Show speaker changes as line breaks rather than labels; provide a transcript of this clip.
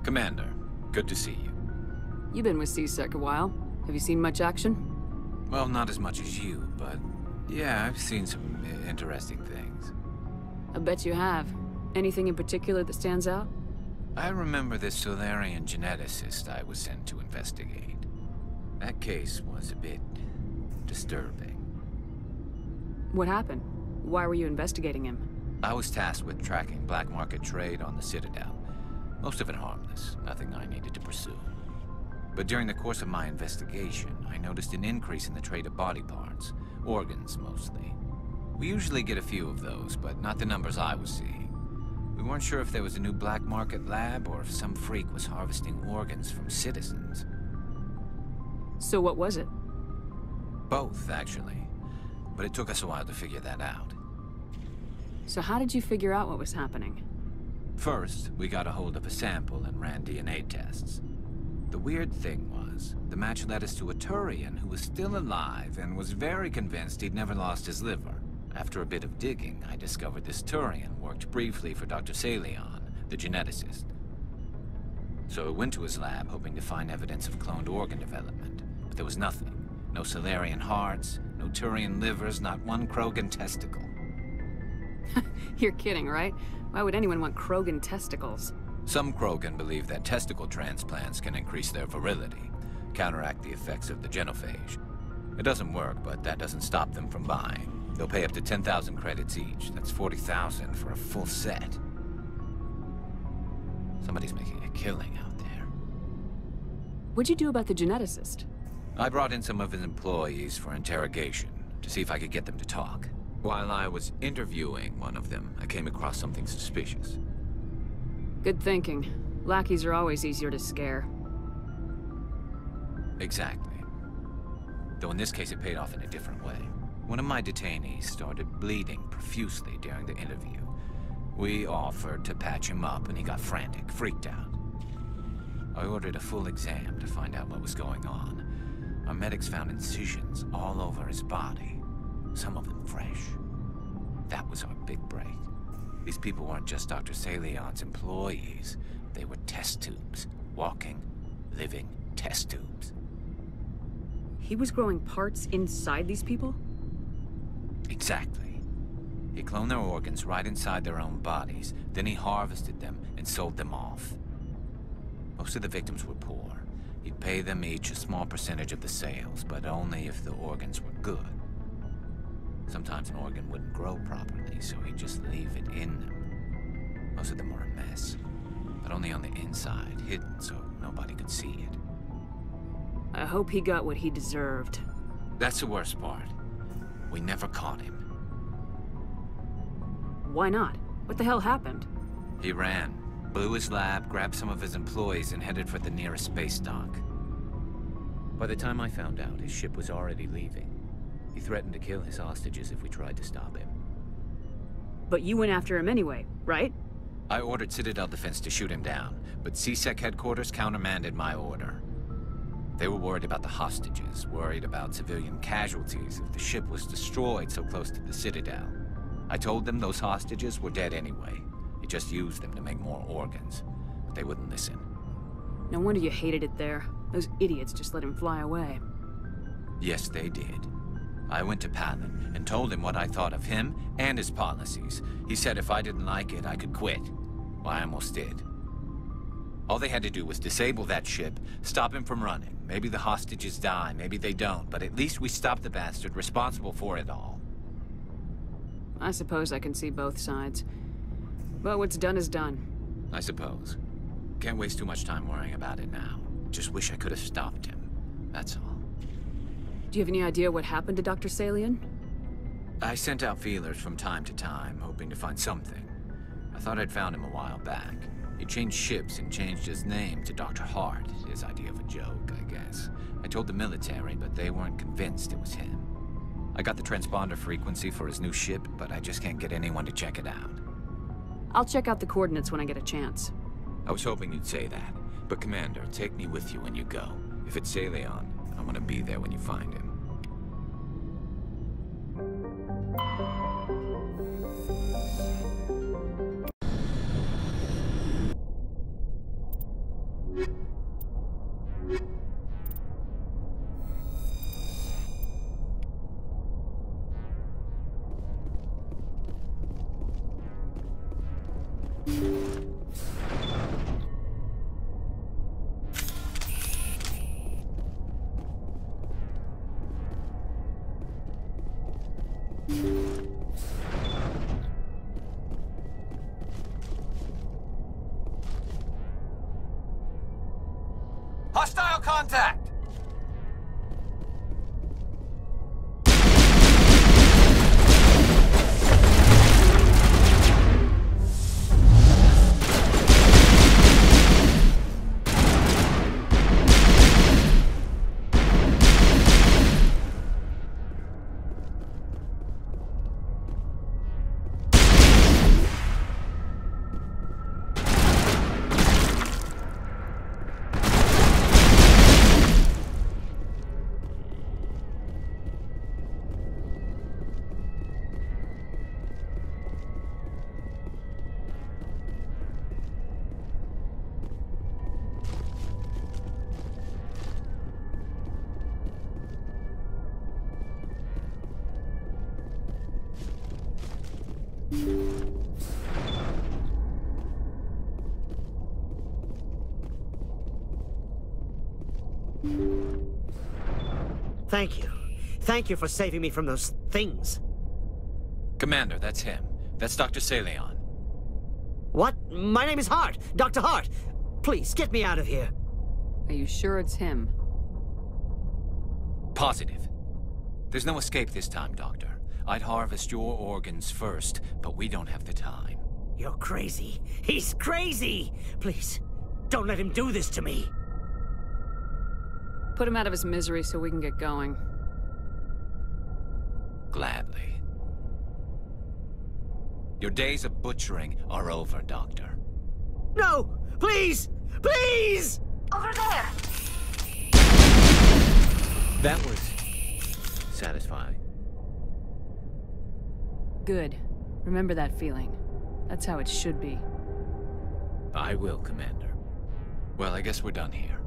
Commander, good to see you.
You've been with C-Sec a while. Have you seen much action?
Well, not as much as you, but yeah, I've seen some interesting things.
I bet you have. Anything in particular that stands out?
I remember this Saleon geneticist I was sent to investigate. That case was a bit disturbing.
What happened? Why were you investigating him?
I was tasked with tracking black market trade on the Citadel. Most of it harmless, nothing I needed to pursue. But during the course of my investigation, I noticed an increase in the trade of body parts, organs mostly. We usually get a few of those, but not the numbers I was seeing. We weren't sure if there was a new black market lab or if some freak was harvesting organs from citizens.
So what was it?
Both, actually. But it took us a while to figure that out.
So how did you figure out what was happening?
First, we got a hold of a sample and ran DNA tests. The weird thing was, the match led us to a Turian who was still alive and was very convinced he'd never lost his liver. After a bit of digging, I discovered this Turian worked briefly for Dr. Saleon, the geneticist. So I went to his lab hoping to find evidence of cloned organ development, but there was nothing. No Salarian hearts, no Turian livers, not one Krogan testicle.
You're kidding, right? Why would anyone want Krogan testicles?
Some Krogan believe that testicle transplants can increase their virility, counteract the effects of the genophage. It doesn't work, but that doesn't stop them from buying. They'll pay up to 10,000 credits each. That's 40,000 for a full set. Somebody's making a killing out there.
What'd you do about the geneticist?
I brought in some of his employees for interrogation, to see if I could get them to talk. While I was interviewing one of them, I came across something suspicious.
Good thinking. Lackeys are always easier to scare.
Exactly. Though in this case it paid off in a different way. One of my detainees started bleeding profusely during the interview. We offered to patch him up and he got frantic, freaked out. I ordered a full exam to find out what was going on. Our medics found incisions all over his body, some of them fresh. That was our big break. These people weren't just Dr. Saleon's employees. They were test tubes. Walking, living test tubes.
He was growing parts inside these people?
Exactly. He cloned their organs right inside their own bodies. Then he harvested them and sold them off. Most of the victims were poor. He'd pay them each a small percentage of the sales, but only if the organs were good. Sometimes an organ wouldn't grow properly, so he'd just leave it in them. Most of them were a mess, but only on the inside, hidden so nobody could see it.
I hope he got what he deserved.
That's the worst part. We never caught him.
Why not? What the hell happened?
He ran, blew his lab, grabbed some of his employees, and headed for the nearest space dock. By the time I found out, his ship was already leaving. He threatened to kill his hostages if we tried to stop him.
But you went after him anyway, right?
I ordered Citadel Defense to shoot him down, but C-Sec headquarters countermanded my order. They were worried about the hostages, worried about civilian casualties if the ship was destroyed so close to the Citadel. I told them those hostages were dead anyway. He just used them to make more organs, but they wouldn't listen.
No wonder you hated it there. Those idiots just let him fly away.
Yes, they did. I went to Palin and told him what I thought of him and his policies. He said if I didn't like it, I could quit. Well, I almost did. All they had to do was disable that ship, stop him from running. Maybe the hostages die, maybe they don't, but at least we stopped the bastard responsible for it all.
I suppose I can see both sides. But what's done is done.
I suppose. Can't waste too much time worrying about it now. Just wish I could have stopped him. That's all.
Do you have any idea what happened to Dr. Saleon?
I sent out feelers from time to time, hoping to find something. I thought I'd found him a while back. He changed ships and changed his name to Dr. Hart, his idea of a joke, I guess. I told the military, but they weren't convinced it was him. I got the transponder frequency for his new ship, but I just can't get anyone to check it out.
I'll check out the coordinates when I get a chance.
I was hoping you'd say that. But Commander, take me with you when you go. If it's Saleon, I want to be there when you find him. Hostile contact!
Thank you. Thank you for saving me from those things.
Commander, that's him. That's Dr. Saleon.
What? My name is Hart. Dr. Hart. Please, get me out of here.
Are you sure it's him?
Positive. There's no escape this time, Doctor. I'd harvest your organs first, but we don't have the time.
You're crazy. He's crazy! Please, don't let him do this to me.
Put him out of his misery so we can get going.
Gladly. Your days of butchering are over, Doctor.
No! Please! Please!
Over there!
That was satisfying.
Good. Remember that feeling. That's how it should be.
I will, Commander. Well, I guess we're done here.